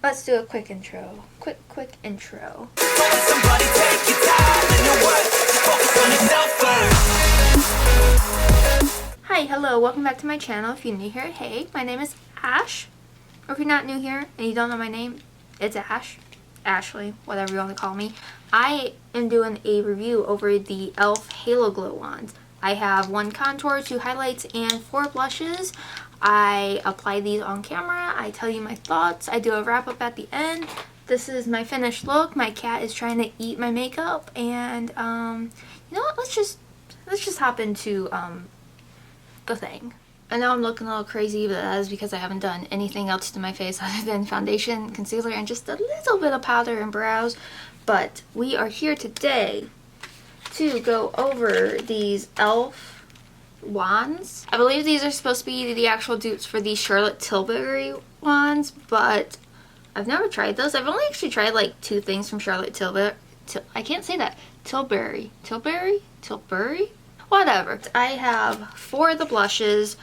Let's do a quick intro. Quick intro. Somebody take your time and your work. Focus on yourself first. Hi, hello, welcome back to my channel. If you're new here, hey, my name is Ash. Or if you're not new here and you don't know my name, it's Ash. Ashley, whatever you want to call me. I am doing a review over the e.l.f. Halo Glow Wands. I have 1 contour, 2 highlights, and 4 blushes. I apply these on camera. I tell you my thoughts. I do a wrap up at the end. This is my finished look. My cat is trying to eat my makeup, and you know what? Let's just hop into the thing. I know I'm looking a little crazy, but that is because I haven't done anything else to my face other than foundation, concealer, and just a little bit of powder and brows. But we are here today to go over these e.l.f. wands. I believe these are supposed to be the actual dupes for the Charlotte Tilbury wands, but I've never tried those. I've only actually tried like 2 things from Charlotte Tilbury. I can't say that. Tilbury? Whatever. I have 4 of the blushes.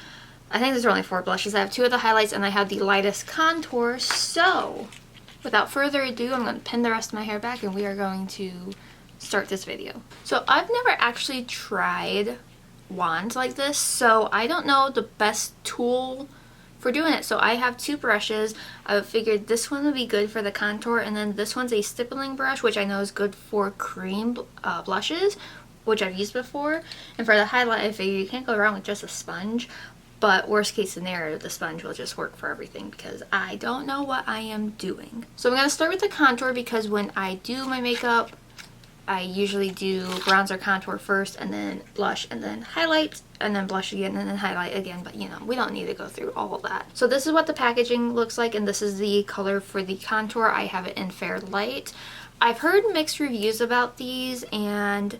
I think there's only 4 blushes. I have 2 of the highlights and I have the lightest contour. So without further ado, I'm going to pin the rest of my hair back and we are going to start this video. So I've never actually tried wands like this, so I don't know the best tool for doing it. So I have 2 brushes. I figured this one would be good for the contour, and then this one's a stippling brush, which I know is good for cream blushes, which I've used before. And for the highlight, I figured you can't go wrong with just a sponge, but worst case scenario, the sponge will just work for everything because I don't know what I am doing. So I'm going to start with the contour because when I do my makeup, I usually do bronzer, contour first, and then blush, and then highlight, and then blush again, and then highlight again. But you know, we don't need to go through all of that. So this is what the packaging looks like, and this is the color for the contour. I have it in Fair Light. I've heard mixed reviews about these, and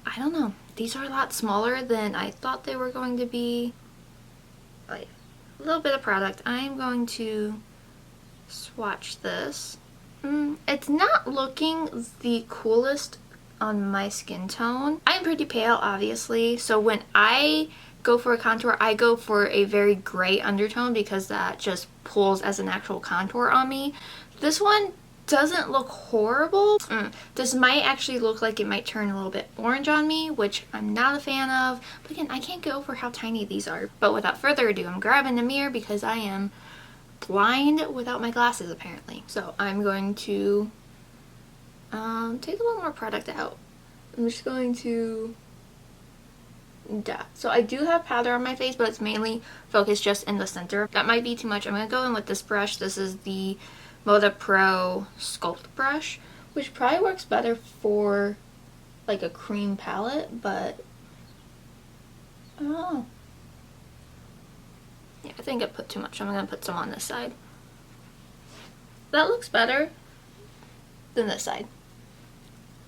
I don't know. These are a lot smaller than I thought they were going to be. Like, a little bit of product. I'm going to swatch this. It's not looking the coolest on my skin tone. I'm pretty pale, obviously, so when I go for a contour, I go for a very gray undertone because that just pulls as an actual contour on me. This one doesn't look horrible. This might actually look like it might turn a little bit orange on me, which I'm not a fan of. But again, I can't get over how tiny these are. But without further ado, I'm grabbing the mirror because I am blind without my glasses apparently. So I'm going to take a little more product out. I'm just going to dab. So I do have powder on my face, but it's mainly focused just in the center. That might be too much. I'm going to go in with this brush. This is the Moda Pro Sculpt brush, which probably works better for like a cream palette, but I don't know. Yeah, I think I put too much. I'm going to put some on this side. That looks better than this side,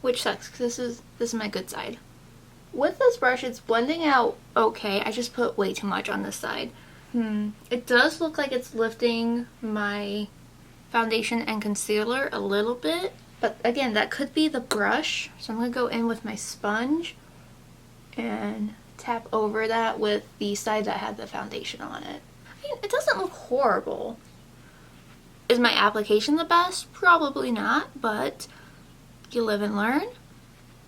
which sucks because this is my good side. With this brush, it's blending out okay. I just put way too much on this side. It does look like it's lifting my foundation and concealer a little bit, but again, that could be the brush. So I'm going to go in with my sponge and tap over that with the side that had the foundation on it. I mean, it doesn't look horrible. Is my application the best? Probably not, but you live and learn.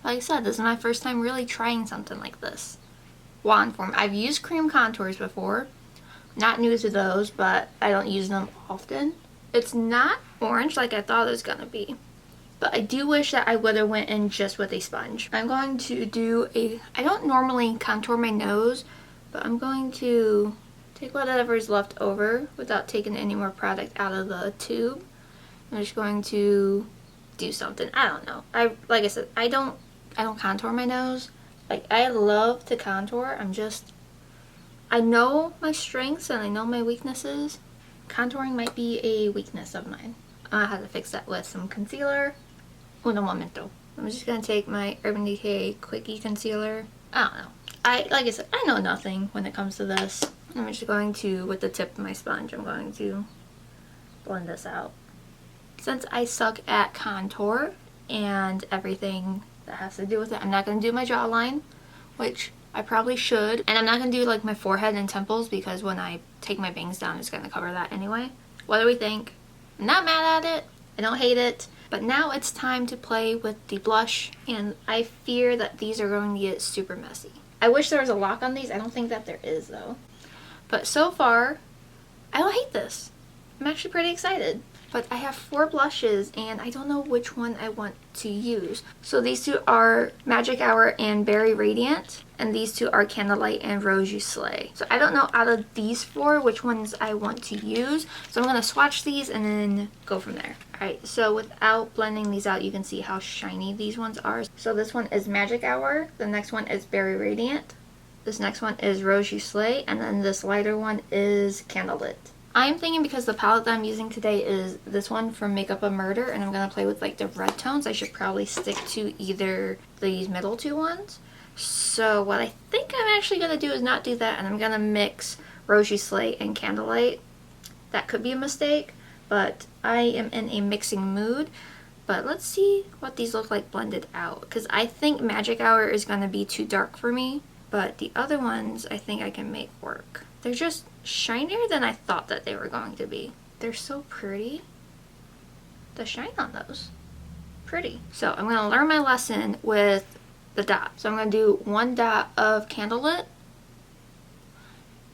Like I said, this is my first time really trying something like this. Wand form. I've used cream contours before. Not new to those, but I don't use them often. It's not orange like I thought it was gonna be. But I do wish that I would have went in just with a sponge. I'm going to do I don't normally contour my nose, but I'm going to take whatever is left over without taking any more product out of the tube. I'm just going to do something. I don't know. Like I said, I don't contour my nose. Like, I love to contour. I know my strengths and I know my weaknesses. Contouring might be a weakness of mine. I have to fix that with some concealer. Un momento. I'm just gonna take my Urban Decay Quickie Concealer. I don't know. Like I said, I know nothing when it comes to this. I'm just going to, with the tip of my sponge, I'm going to blend this out. Since I suck at contour and everything that has to do with it, I'm not going to do my jawline, which I probably should. And I'm not going to do like my forehead and temples because when I take my bangs down, it's going to cover that anyway. What do we think? I'm not mad at it. I don't hate it. But now it's time to play with the blush, and I fear that these are going to get super messy. I wish there was a lock on these. I don't think that there is though. But so far, I don't hate this. I'm actually pretty excited. But I have 4 blushes and I don't know which one I want to use. So these 2 are Magic Hour and Berry Radiant, and these 2 are Candlelight and Rose You Slay. So I don't know out of these 4 which ones I want to use. So I'm going to swatch these and then go from there. Alright, so without blending these out, you can see how shiny these ones are. So this one is Magic Hour, the next one is Berry Radiant, this next one is Rose You Slay, and then this lighter one is Candlelit. I'm thinking because the palette that I'm using today is this one from Makeup of Murder, and I'm going to play with like the red tones, I should probably stick to either these middle 2 ones. So what I think I'm actually going to do is not do that, and I'm going to mix Rose You Slay and Candlelight. That could be a mistake, but I am in a mixing mood. But let's see what these look like blended out, because I think Magic Hour is going to be too dark for me, but the other ones I think I can make work. They're just shinier than I thought that they were going to be. They're so pretty. The shine on those. Pretty. So I'm going to learn my lesson with the dot. So I'm going to do 1 dot of Candlelit.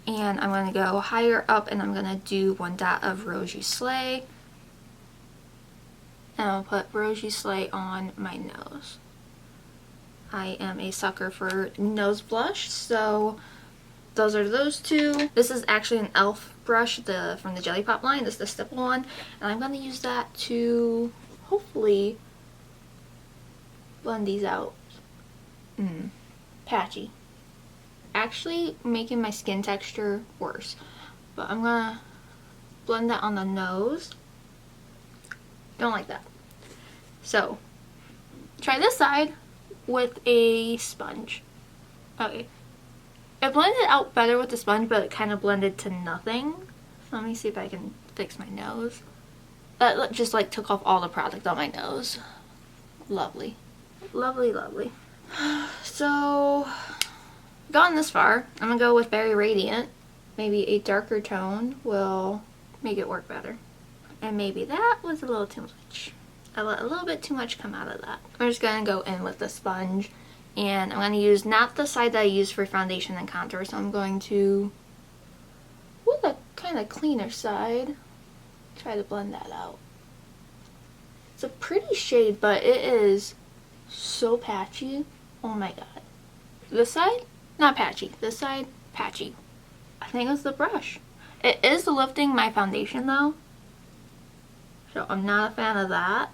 And I'm going to go higher up and I'm going to do 1 dot of Rose You Slay. And I'll put Rose You Slay on my nose. I am a sucker for nose blush, so those are those 2. This is actually an e.l.f. brush from the Jelly Pop line. This is the stipple one. And I'm going to use that to hopefully blend these out. Patchy. Actually making my skin texture worse. But I'm going to blend that on the nose. Don't like that. So, try this side with a sponge. Okay. It blended out better with the sponge, but it kind of blended to nothing. Let me see if I can fix my nose. That just like took off all the product on my nose. Lovely. Lovely, lovely. So, gone this far. I'm going to go with Berry Radiant. Maybe a darker tone will make it work better. And maybe that was a little too much. I let a little bit too much come out of that. I'm just going to go in with the sponge. And I'm going to use not the side that I use for foundation and contour. So I'm going to, with a kind of cleaner side, try to blend that out. It's a pretty shade, but it is so patchy. Oh my god. This side, not patchy. This side, patchy. I think it's the brush. It is lifting my foundation though. So I'm not a fan of that.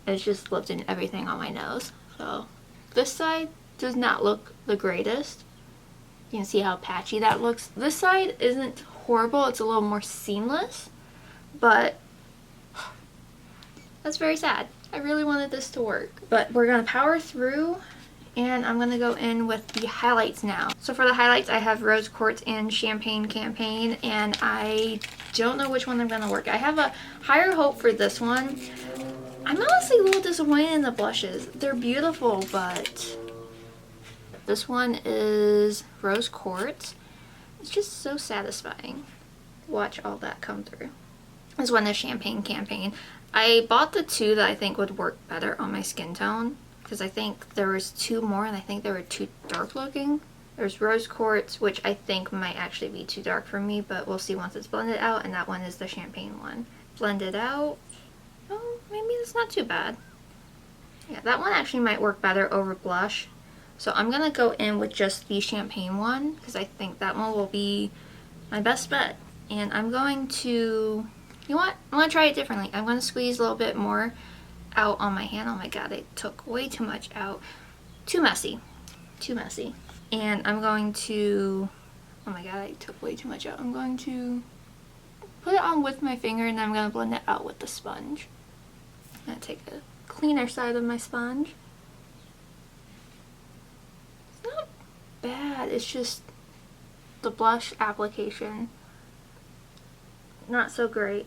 It's just lifting everything on my nose. So this side does not look the greatest. You can see how patchy that looks. This side isn't horrible. It's a little more seamless. But that's very sad. I really wanted this to work. But we're going to power through. And I'm going to go in with the highlights now. So for the highlights, I have Rose Quartz and Champagne Campaign. And I don't know which one I'm going to work. I have a higher hope for this one. I'm honestly a little disappointed in the blushes. They're beautiful, but this one is Rose Quartz. It's just so satisfying. Watch all that come through. This one is Champagne Campaign. I bought the 2 that I think would work better on my skin tone, because I think there was 2 more and I think they were too dark looking. There's Rose Quartz, which I think might actually be too dark for me, but we'll see once it's blended out, and that one is the Champagne one. Blended out. Oh, maybe it's not too bad. Yeah, that one actually might work better over blush. So I'm going to go in with just the Champagne one, because I think that one will be my best bet. And I'm going to, you know what? I'm going to try it differently. I'm going to squeeze a little bit more out on my hand. Oh my god, it took way too much out. Too messy. Too messy. And I'm going to, oh my god, I took way too much out. I'm going to put it on with my finger, and then I'm going to blend it out with the sponge. I'm going to take a cleaner side of my sponge. It's not bad, it's just the blush application not so great.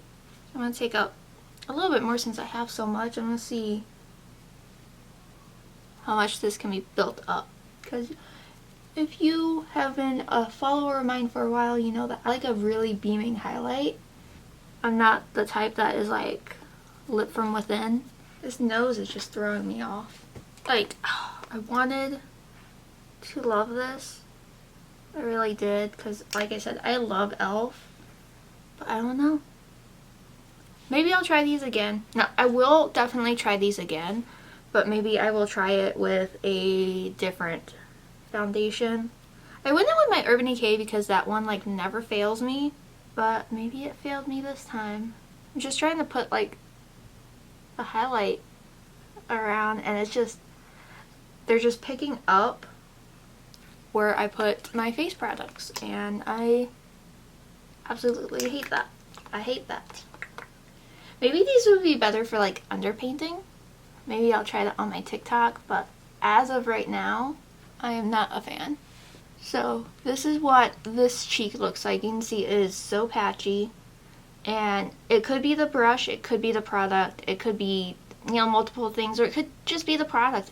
I'm going to take out a little bit more since I have so much. I'm going to see how much this can be built up, because if you have been a follower of mine for a while, you know that I like a really beaming highlight. I'm not the type that is like Lip from Within. This nose is just throwing me off. Like, I wanted to love this. I really did, because like I said, I love e.l.f. But I don't know. Maybe I'll try these again. No, I will definitely try these again, but maybe I will try it with a different foundation. I went in with my Urban Decay because that one like never fails me, but maybe it failed me this time. I'm just trying to put like a highlight around, and it's just, they're just picking up where I put my face products, and I absolutely hate that. I hate that. Maybe these would be better for like underpainting. Maybe I'll try that on my TikTok, but as of right now, I am not a fan. So this is what this cheek looks like. You can see it is so patchy, and it could be the brush, it could be the product, it could be, you know, multiple things, or it could just be the product.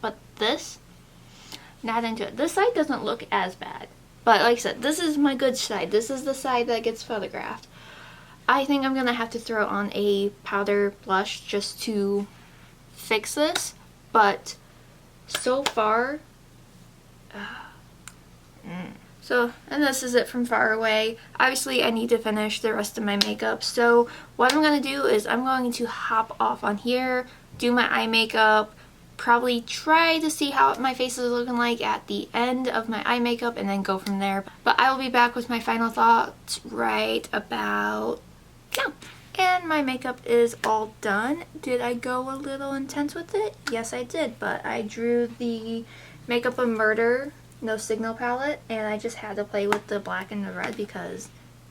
But this, not into it. This side doesn't look as bad. But like I said, this is my good side. This is the side that gets photographed. I think I'm going to have to throw on a powder blush just to fix this. But so far, so, and this is it from far away. Obviously, I need to finish the rest of my makeup. So what I'm going to do is I'm going to hop off on here, do my eye makeup, probably try to see how my face is looking like at the end of my eye makeup, and then go from there. But I will be back with my final thoughts right about now. And my makeup is all done. Did I go a little intense with it? Yes, I did, but I drew the Makeup of Murder No Signal palette, and I just had to play with the black and the red because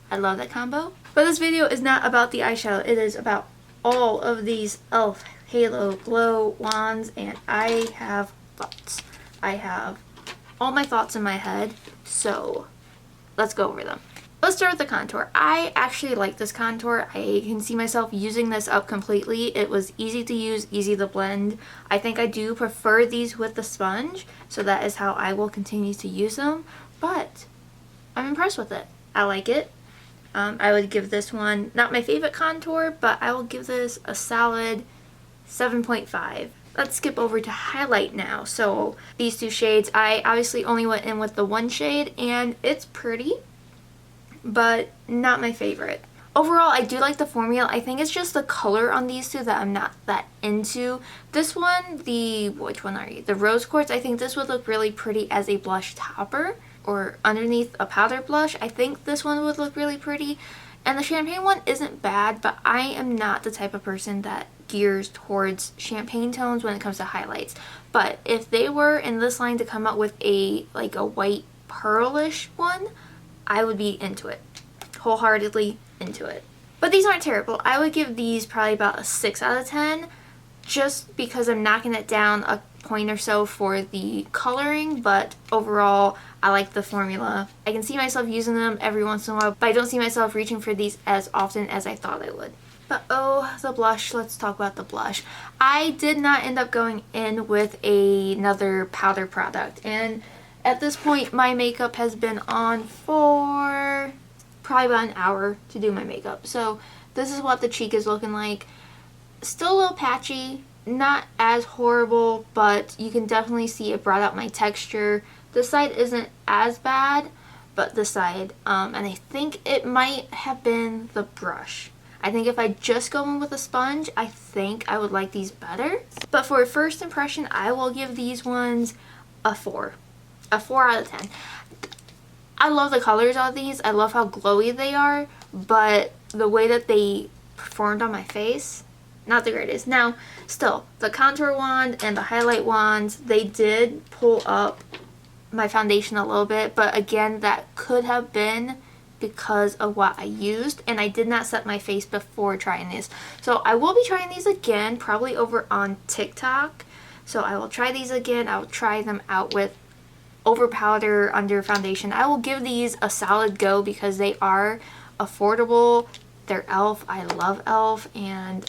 I love that combo. But this video is not about the eyeshadow. It is about all of these e.l.f. Halo Glow wands, and I have thoughts. I have all my thoughts in my head, so let's go over them. Let's start with the contour. I actually like this contour. I can see myself using this up completely. It was easy to use, easy to blend. I think I do prefer these with the sponge, so that is how I will continue to use them, but I'm impressed with it. I like it. I would give this one, not my favorite contour, but I will give this a solid 7.5. Let's skip over to highlight now. So these two shades, I obviously only went in with the one shade, and it's pretty, but not my favorite. Overall, I do like the formula. I think it's just the color on these two that I'm not that into. This one, which one are you? The Rose Quartz, I think this would look really pretty as a blush topper or underneath a powder blush. I think this one would look really pretty. And the champagne one isn't bad, but I am not the type of person that gears towards champagne tones when it comes to highlights. But if they were in this line to come up with a white pearlish one, I would be into it. Wholeheartedly into it. But these aren't terrible. I would give these probably about a 6 out of 10, just because I'm knocking it down a point or so for the coloring, but overall I like the formula. I can see myself using them every once in a while, but I don't see myself reaching for these as often as I thought I would. But oh, the blush. Let's talk about the blush. I did not end up going in with another powder product, and at this point my makeup has been on for probably about an hour to do my makeup. So this is what the cheek is looking like. Still a little patchy, not as horrible, but you can definitely see it brought out my texture. This side isn't as bad, but this side, and I think it might have been the brush. I think if I just go in with a sponge, I think I would like these better. But for a first impression, I will give these ones a 4. A 4 out of 10. I love the colors of these. I love how glowy they are, but the way that they performed on my face, not the greatest. Now, still, the contour wand and the highlight wands, they did pull up my foundation a little bit, but again, that could have been because of what I used, and I did not set my face before trying these. So I will be trying these again, probably over on TikTok. So I will try these again. I will try them out with over powder, under foundation. I will give these a solid go because they are affordable. They're e.l.f. I love e.l.f. and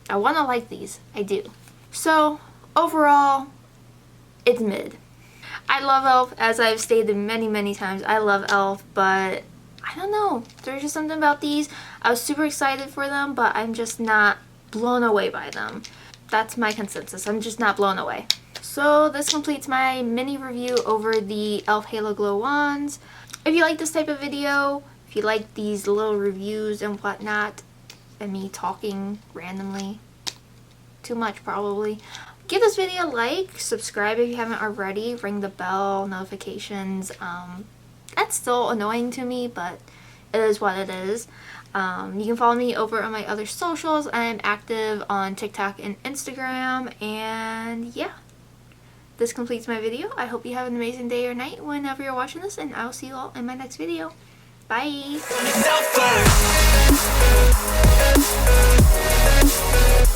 I want to like these. I do. So overall, it's mid. I love e.l.f. as I've stated many times. I love e.l.f. but I don't know. There's just something about these. I was super excited for them, but I'm just not blown away by them. That's my consensus. I'm just not blown away. So this completes my mini review over the e.l.f. Halo Glow Wands. If you like this type of video, if you like these little reviews and whatnot, and me talking randomly, too much probably, give this video a like, subscribe if you haven't already, ring the bell, notifications. That's still annoying to me, but it is what it is. You can follow me over on my other socials. I am active on TikTok and Instagram, and yeah, this completes my video. I hope you have an amazing day or night whenever you're watching this, and I'll see you all in my next video. Bye! Yourself first.